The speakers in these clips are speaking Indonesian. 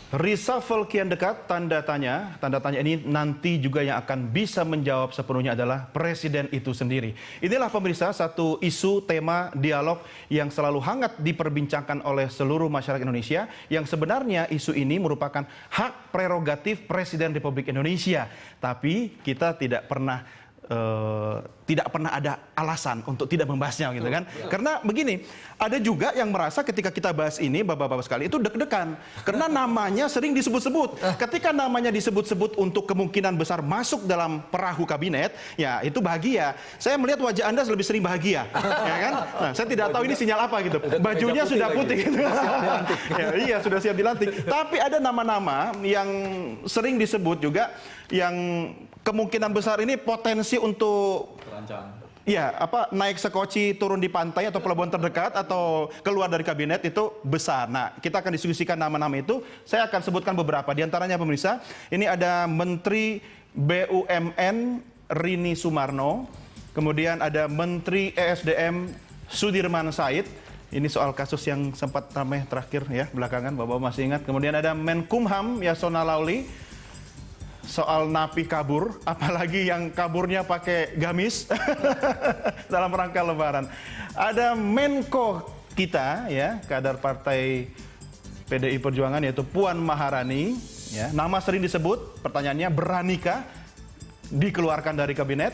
Reshuffle kian dekat, tanda tanya ini nanti juga yang akan bisa menjawab sepenuhnya adalah presiden itu sendiri. Inilah pemirsa satu isu tema dialog yang selalu hangat diperbincangkan oleh seluruh masyarakat Indonesia, yang sebenarnya isu ini merupakan hak prerogatif Presiden Republik Indonesia. Tapi kita tidak pernah ada alasan untuk tidak membahasnya gitu kan. Karena begini, ada juga yang merasa ketika kita bahas ini Bapak-bapak sekali itu deg-degan karena namanya sering disebut-sebut. Ketika namanya disebut-sebut untuk kemungkinan besar masuk dalam perahu kabinet, ya itu bahagia. Saya melihat wajah Anda lebih sering bahagia, ya kan? Nah, saya tidak tahu ini sinyal apa gitu. Bajunya sudah putih gitu. Ya, iya, sudah siap dilantik. Tapi ada nama-nama yang sering disebut juga yang kemungkinan besar ini potensi untuk naik sekoci turun di pantai atau pelabuhan terdekat atau keluar dari kabinet itu besar. Nah, kita akan diskusikan nama-nama itu. Saya akan sebutkan beberapa. Di antaranya pemirsa, ini ada Menteri BUMN Rini Sumarno, kemudian ada Menteri ESDM Sudirman Said. Ini soal kasus yang sempat ramai terakhir ya belakangan, Bapak masih ingat. Kemudian ada Menkumham Yasona Lauli, soal napi kabur, apalagi yang kaburnya pakai gamis dalam rangka Lebaran. Ada Menko kita ya, kader partai PDI Perjuangan yaitu Puan Maharani. Ya, nama sering disebut. Pertanyaannya, beranikah dikeluarkan dari kabinet?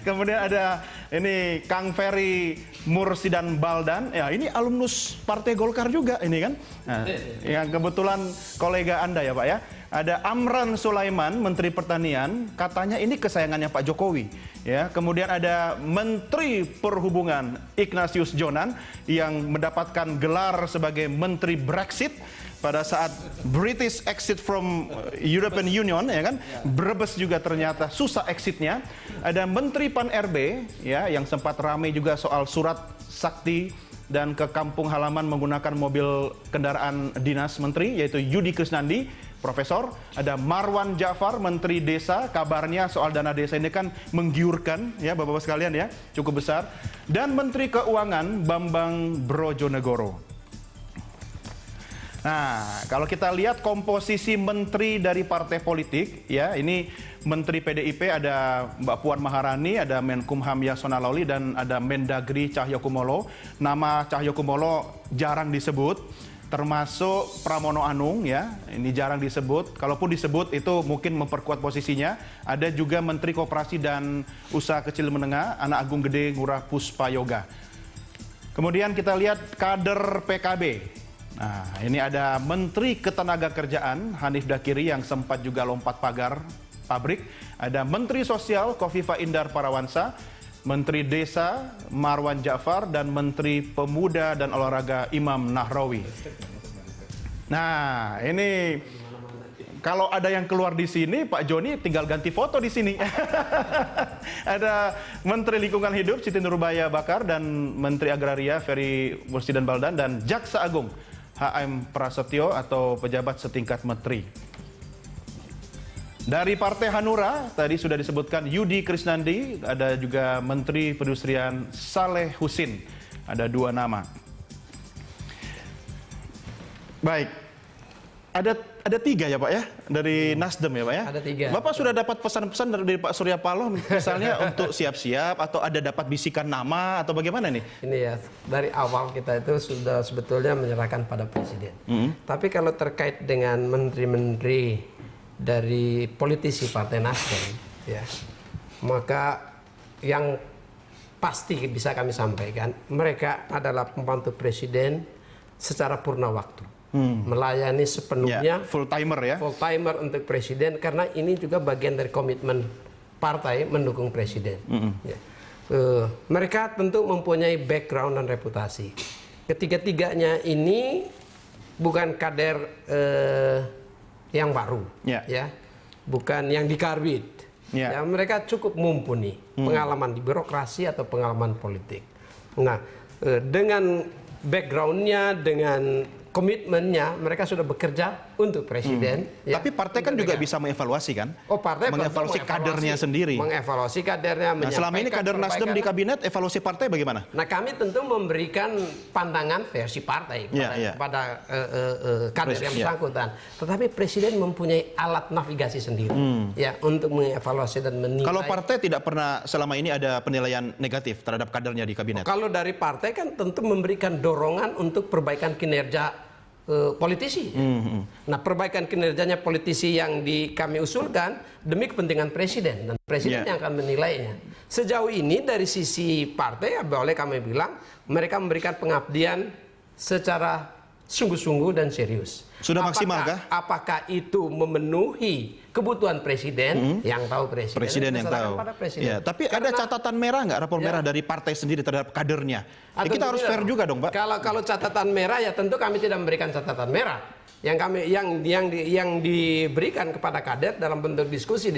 Kemudian ada ini Kang Ferry Mursidan Baldan. Ya, ini alumnus Partai Golkar juga ini kan. Nah, yang kebetulan kolega Anda ya Pak ya. Ada Amran Sulaiman, Menteri Pertanian, katanya ini kesayangannya Pak Jokowi. Ya, kemudian ada Menteri Perhubungan Ignatius Jonan yang mendapatkan gelar sebagai Menteri Brexit pada saat British exit from European Union, ya kan? Brebes juga ternyata susah exitnya. Ada Menteri Pan-RB, ya, yang sempat ramai juga soal surat sakti dan ke kampung halaman menggunakan mobil kendaraan dinas menteri, yaitu Yudi Krisnandi, Profesor. Ada Marwan Jafar, Menteri Desa. Kabarnya soal dana desa ini kan menggiurkan, ya Bapak-bapak sekalian ya, cukup besar. Dan Menteri Keuangan Bambang Brojonegoro. Nah, kalau kita lihat komposisi menteri dari partai politik, ya ini Menteri PDIP ada Mbak Puan Maharani, ada Menkumham Yasona Lauli, dan ada Mendagri Cahyokumolo. Nama Cahyokumolo jarang disebut, termasuk Pramono Anung ya, ini jarang disebut. Kalaupun disebut itu mungkin memperkuat posisinya. Ada juga Menteri Koperasi dan Usaha Kecil Menengah, Anak Agung Gede Ngurah Puspayoga. Kemudian kita lihat kader PKB. Nah, ini ada Menteri Ketenagakerjaan Hanif Dakiri yang sempat juga lompat pagar pabrik. Ada Menteri Sosial Kofifa Indar Parawansa, Menteri Desa Marwan Jafar, dan Menteri Pemuda dan Olahraga Imam Nahrawi. Nah, ini kalau ada yang keluar di sini, Pak Joni tinggal ganti foto di sini. Ada Menteri Lingkungan Hidup Siti Nurbaya Bakar, dan Menteri Agraria Ferry Mursidan Baldan, dan Jaksa Agung HM Prasetyo atau pejabat setingkat menteri. Dari Partai Hanura, tadi sudah disebutkan Yudi Krisnandi, ada juga Menteri Perindustrian Saleh Husin. Ada 2 nama. Baik, ada 3 ya Pak ya, dari Nasdem ya Pak ya? Ada 3. Bapak sudah dapat pesan-pesan dari Pak Surya Paloh misalnya untuk siap-siap, atau ada dapat bisikan nama, atau bagaimana nih? Ini ya, dari awal kita itu sudah sebetulnya menyerahkan pada Presiden. Tapi kalau terkait dengan menteri-menteri dari politisi Partai Nasdem, ya, maka yang pasti bisa kami sampaikan, mereka adalah pembantu Presiden secara purna waktu. Melayani sepenuhnya, full timer ya, full timer untuk Presiden, karena ini juga bagian dari komitmen partai mendukung Presiden. Ya. Mereka tentu mempunyai background dan reputasi. Ketiga-tiganya ini bukan kader yang baru, ya, bukan yang dikarbit. Ya, mereka cukup mumpuni pengalaman di birokrasi atau pengalaman politik. Nah, dengan backgroundnya, dengan komitmennya, mereka sudah bekerja untuk presiden. Ya, tapi partai kan juga bisa mengevaluasi kan? Oh, partai mengevaluasi kadernya sendiri. Mengevaluasi kadernya. Nah, selama ini kader Nasdem di kabinet, evaluasi partai bagaimana? Nah, kami tentu memberikan pandangan versi partai kepada kader yang bersangkutan. Tetapi presiden mempunyai alat navigasi sendiri ya untuk mengevaluasi dan menilai. Kalau partai tidak pernah selama ini ada penilaian negatif terhadap kadernya di kabinet? Kalau dari partai kan tentu memberikan dorongan untuk perbaikan kinerja politisi. Nah, perbaikan kinerjanya politisi yang kami usulkan demi kepentingan presiden, dan presiden yang akan menilainya. Sejauh ini dari sisi partai, boleh kami bilang mereka memberikan pengabdian secara sungguh-sungguh dan serius. Sudah maksimal kah? Apakah itu memenuhi kebutuhan presiden? Yang tahu presiden yang tahu. pada presiden. Ya, tapi ada catatan merah nggak, rapor merah dari partai sendiri terhadap kadernya? Kita harus fair juga dong, Pak. Kalau catatan merah ya tentu kami tidak memberikan catatan merah. Yang diberikan kepada kader dalam bentuk diskusi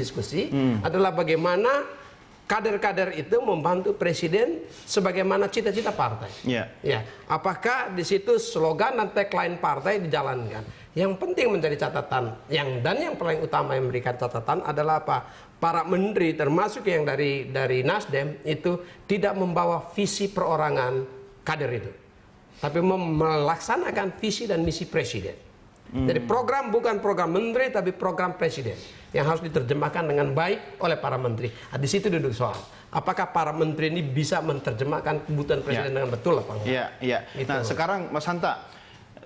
adalah bagaimana kader-kader itu membantu presiden sebagaimana cita-cita partai. Ya, apakah di situ slogan dan tagline partai dijalankan? Yang penting menjadi catatan, yang paling utama yang memberikan catatan adalah apa? Para menteri termasuk yang dari Nasdem itu tidak membawa visi perorangan kader itu, tapi melaksanakan visi dan misi presiden. Jadi program bukan program menteri tapi program presiden yang harus diterjemahkan dengan baik oleh para menteri. Nah, di situ duduk soal. Apakah para menteri ini bisa menerjemahkan kebutuhan presiden dengan betul apa enggak? Iya. Gitu. Nah, sekarang Mas Hanta,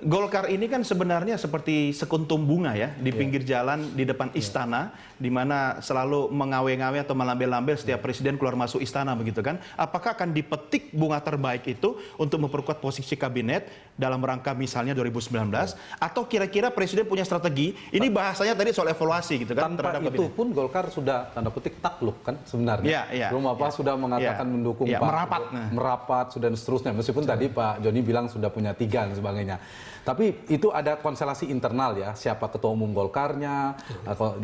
Golkar ini kan sebenarnya seperti sekuntum bunga ya di pinggir jalan di depan istana, di mana selalu mengawe-ngawe atau melambel-lambel setiap presiden keluar masuk istana begitu kan? Apakah akan dipetik bunga terbaik itu untuk memperkuat posisi kabinet dalam rangka misalnya 2019? Atau kira-kira presiden punya strategi? Ini bahasanya tadi soal evaluasi gitu kan? Tanpa itu pun Golkar sudah tanda petik takluk kan sebenarnya. Belum sudah mengatakan mendukung Pak merapat sudah dan seterusnya. Meskipun tadi Pak Joni bilang sudah punya 3 dan sebagainya. Tapi itu ada konstelasi internal ya, siapa ketua umum Golkarnya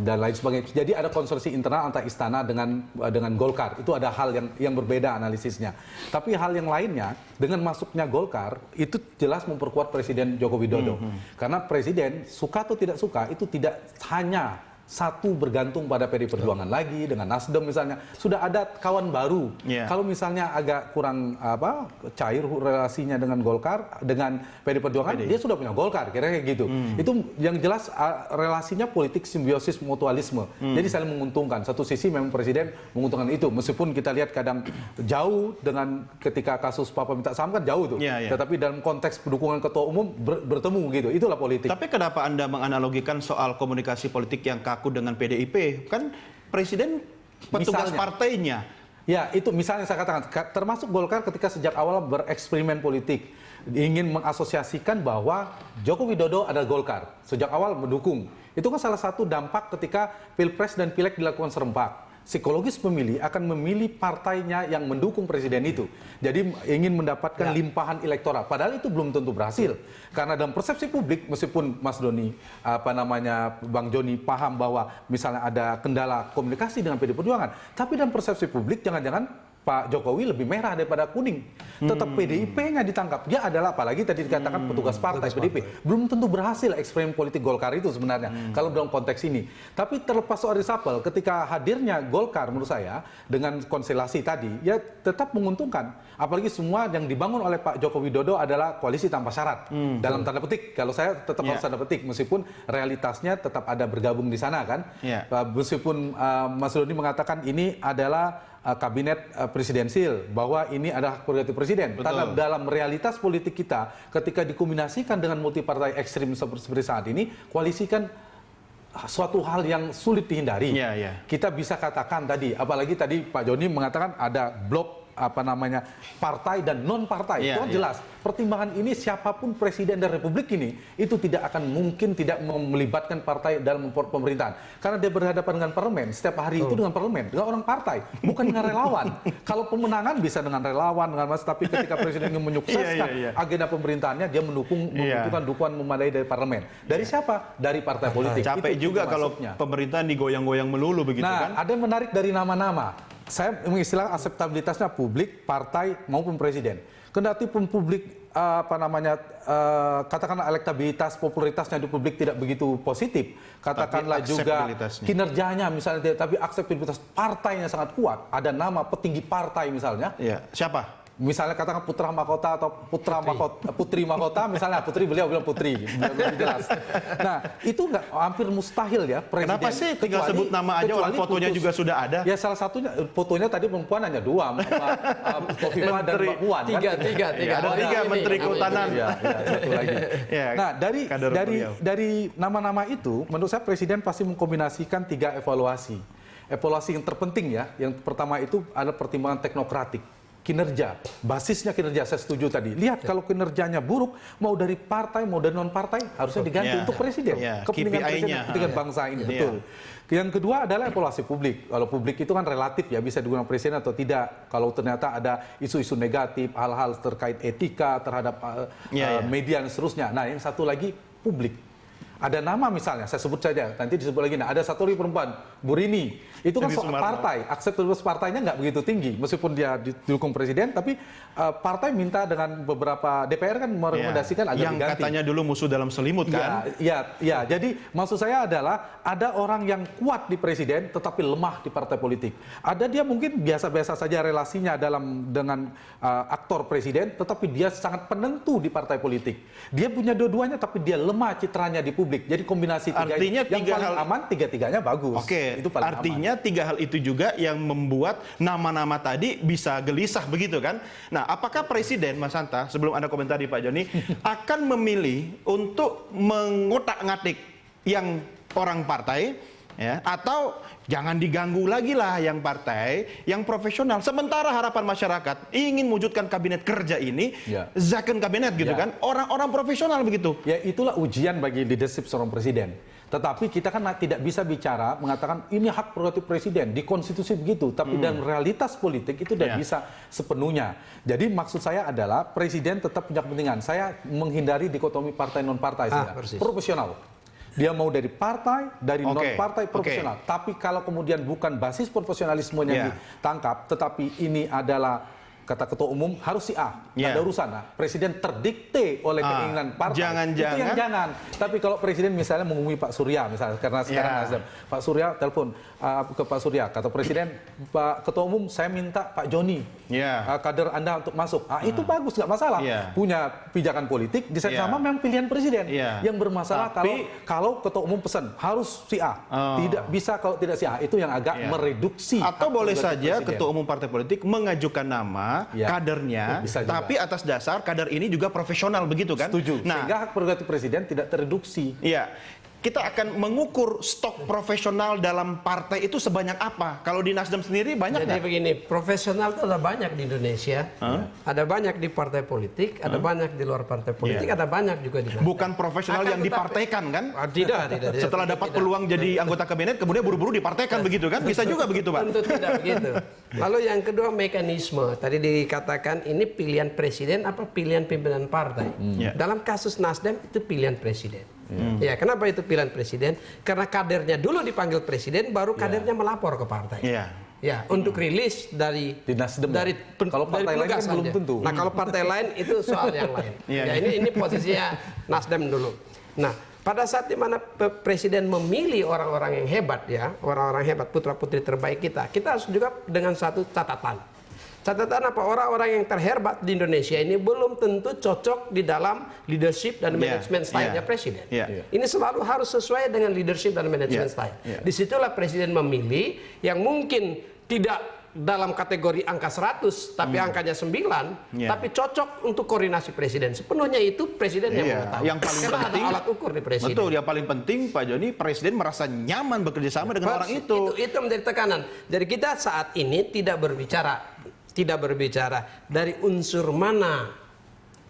dan lain sebagainya. Jadi ada konstelasi internal antara istana dengan Golkar. Itu ada hal yang berbeda analisisnya. Tapi hal yang lainnya dengan masuknya Golkar itu jelas memperkuat Presiden Joko Widodo. Karena presiden suka atau tidak suka itu tidak hanya satu bergantung pada PD Perjuangan lagi dengan Nasdem misalnya, sudah ada kawan baru. Kalau misalnya agak kurang cair relasinya dengan Golkar, dengan PD Perjuangan, dia sudah punya Golkar, kira-kira kayak gitu. Itu yang jelas relasinya politik simbiosis mutualisme. Jadi saling menguntungkan. Satu sisi memang presiden menguntungkan itu, meskipun kita lihat kadang jauh dengan ketika kasus Papa minta saham kan jauh tuh. Tetapi dalam konteks dukungan ketua umum bertemu gitu. Itulah politik. Tapi kenapa Anda menganalogikan soal komunikasi politik yang kaku dengan PDIP? Kan presiden petugas partainya. Ya, itu misalnya saya katakan, termasuk Golkar ketika sejak awal bereksperimen politik, ingin mengasosiasikan bahwa Joko Widodo adalah Golkar. Sejak awal mendukung. Itu kan salah satu dampak ketika Pilpres dan Pileg dilakukan serempak. Psikologis pemilih akan memilih partainya yang mendukung presiden itu. Jadi ingin mendapatkan limpahan elektoral. Padahal itu belum tentu berhasil. Karena dalam persepsi publik, meskipun Mas Doni, Bang Joni paham bahwa misalnya ada kendala komunikasi dengan PD Perjuangan, tapi dalam persepsi publik jangan-jangan Pak Jokowi lebih merah daripada kuning. Tetap PDIP-nya ditangkap. Dia adalah apalagi tadi dikatakan petugas partai PDIP. Belum tentu berhasil eksperimen politik Golkar itu sebenarnya kalau dalam konteks ini. Tapi terlepas soal reshuffle, ketika hadirnya Golkar menurut saya dengan konstelasi tadi ya tetap menguntungkan. Apalagi semua yang dibangun oleh Pak Joko Widodo adalah koalisi tanpa syarat. Dalam tanda petik. Kalau saya tetap harus tanda petik meskipun realitasnya tetap ada bergabung di sana kan. Meskipun Mas Doni mengatakan ini adalah kabinet presidensil, bahwa ini adalah prerogatif presiden. Karena dalam realitas politik kita, ketika dikombinasikan dengan multipartai ekstrim seperti saat ini, koalisi kan suatu hal yang sulit dihindari. Kita bisa katakan tadi, apalagi tadi Pak Joni mengatakan ada blok partai dan non partai. Itu kan jelas. Pertimbangan ini siapapun presiden dan republik ini itu tidak akan mungkin tidak melibatkan partai dalam pemerintahan. Karena dia berhadapan dengan parlemen setiap hari itu dengan parlemen, dengan orang partai, bukan dengan relawan. Kalau pemenangan bisa dengan relawan, tapi ketika presiden ingin menyukseskan agenda pemerintahannya, dia membutuhkan dukungan memadai dari parlemen. Dari siapa? Dari partai politik. Capek itu juga kalau pemerintahan digoyang-goyang melulu begitu kan? Nah, ada yang menarik dari nama-nama. Saya mengistilah akseptabilitasnya publik, partai maupun presiden. kendati pun publik katakanlah elektabilitas, popularitasnya di publik tidak begitu positif, katakanlah juga kinerjanya misalnya tidak, tapi akseptabilitas partainya sangat kuat. Ada nama petinggi partai misalnya. Iya. Siapa? Misalnya katakan putra mahkota atau putri mahkota, misalnya putri, beliau bilang putri, lebih jelas. Nah, itu nggak hampir mustahil ya presiden. Kenapa sih tinggal sebut nama aja, orang fotonya juga sudah ada? Ya salah satunya fotonya tadi perempuan hanya 2, Kofifa dan Mbak Puan. Tiga. Ada 3 menteri kehutanan. Ya, satu lagi. Nah, dari nama-nama itu, menurut saya presiden pasti mengkombinasikan 3 evaluasi. Evaluasi yang terpenting ya, yang pertama itu adalah pertimbangan teknokratik. Kinerja, basisnya kinerja, saya setuju tadi. Lihat kalau kinerjanya buruk, mau dari partai, mau dari non-partai, harusnya diganti untuk presiden. Kepentingan presiden, kepentingan bangsa ini, betul. Yang kedua adalah evaluasi publik. Kalau publik itu kan relatif ya, bisa digunakan presiden atau tidak. Kalau ternyata ada isu-isu negatif, hal-hal terkait etika terhadap media dan seterusnya. Nah, yang satu lagi, publik. Ada nama misalnya, saya sebut saja, nanti disebut lagi. Nah, ada satu lagi perempuan, Bu Rini. Itu kan soal partai, akseptabilitas partainya nggak begitu tinggi. Meskipun dia didukung presiden, tapi partai minta dengan beberapa, DPR kan merekomendasikan agar diganti. Yang katanya dulu musuh dalam selimut kan? Ya. Jadi maksud saya adalah, ada orang yang kuat di presiden, tetapi lemah di partai politik. Ada dia mungkin biasa-biasa saja relasinya dengan aktor presiden, tetapi dia sangat penentu di partai politik. Dia punya dua-duanya, tapi dia lemah citranya di publik. Jadi kombinasi artinya yang paling aman, tiga-tiganya bagus. Oke, itu paling artinya aman. 3 hal itu juga yang membuat nama-nama tadi bisa gelisah begitu kan? Nah, apakah presiden, Mas Hanta, sebelum Anda komentari Pak Joni, akan memilih untuk mengotak-ngatik yang orang partai, ya, atau jangan diganggu lagi lah yang partai, yang profesional. Sementara harapan masyarakat ingin mewujudkan kabinet kerja ini, zakon kabinet gitu kan, orang-orang profesional begitu. Ya, itulah ujian bagi leadership seorang presiden. Tetapi kita kan tidak bisa bicara mengatakan ini hak prerogatif presiden, di konstitusi begitu, tapi dalam realitas politik itu tidak bisa sepenuhnya. Jadi maksud saya adalah presiden tetap punya kepentingan. Saya menghindari dikotomi partai non partai saja. Profesional. Dia mau dari partai, dari non-partai, profesional. Tapi kalau kemudian bukan basis profesionalismenya ditangkap, tetapi ini adalah kata ketua umum harus si A, nggak ada urusan. Nah, presiden terdikte oleh keinginan partai. Itu yang jangan. Tapi kalau presiden misalnya menghubungi Pak Surya, misalnya karena sekarang Nasdem, Pak Surya telepon ke Pak Surya, kata presiden, Pak ketua umum saya minta Pak Joni, kader Anda untuk masuk. Itu bagus, nggak masalah. Punya pijakan politik, di saat sama memang pilihan presiden. Yang bermasalah kalau ketua umum pesan harus si A, tidak bisa kalau tidak si A, itu yang agak mereduksi. Atau boleh saja ketua umum partai politik mengajukan nama kadernya, tapi atas dasar kader ini juga profesional begitu kan? Setuju. Nah, sehingga hak prerogatif presiden tidak tereduksi. Iya. Kita akan mengukur stok profesional dalam partai itu sebanyak apa? Kalau di Nasdem sendiri banyak nggak? Jadi begini, profesional itu ada banyak di Indonesia, ada banyak di partai politik, ada banyak di luar partai politik, ada banyak juga di Nasdem. Bukan profesional yang dipartaikan kan? Tidak. Setelah dapat peluang jadi anggota kabinet, kemudian buru-buru dipartaikan begitu kan? Bisa juga begitu Pak? Tentu tidak begitu. Lalu yang kedua mekanisme. Tadi dikatakan ini pilihan presiden apa pilihan pimpinan partai. Dalam kasus Nasdem itu pilihan presiden. Ya, kenapa itu pilihan presiden? Karena kadernya dulu dipanggil presiden, baru kadernya melapor ke partai. Ya, untuk rilis dari Nasdem. Kalau partai lain kan belum tentu. Nah, kalau partai lain itu soal yang lain. Ini posisinya Nasdem dulu. Nah, pada saat dimana presiden memilih orang-orang yang hebat orang-orang hebat putra-putri terbaik kita harus juga dengan satu catatan. Catatan apa? Orang-orang yang terhebat di Indonesia ini belum tentu cocok di dalam leadership dan management style-nya presiden. Ini selalu harus sesuai dengan leadership dan management style. Disitulah presiden memilih yang mungkin tidak dalam kategori angka 100, tapi angkanya 9, tapi cocok untuk koordinasi presiden. Sepenuhnya itu presiden yang mengetahui. Yang paling penting, ada alat ukur di presiden. Betul, yang paling penting Pak Joni, presiden merasa nyaman bekerja sama dengan orang itu. Itu menjadi tekanan. Jadi kita saat ini tidak berbicara dari unsur mana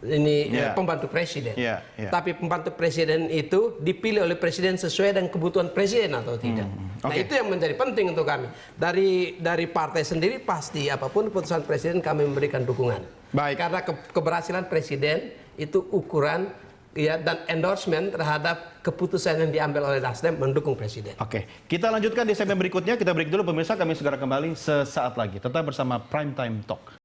ini pembantu presiden. Tapi pembantu presiden itu dipilih oleh presiden sesuai dengan kebutuhan presiden atau tidak. Nah, itu yang menjadi penting untuk kami. Dari partai sendiri pasti apapun keputusan presiden kami memberikan dukungan. Karena keberhasilan presiden itu ukuran dan endorsement terhadap keputusan yang diambil oleh Nasdem mendukung presiden. Oke, kita lanjutkan di segmen berikutnya. Kita break dulu pemirsa, kami segera kembali sesaat lagi. Tetap bersama Prime Time Talk.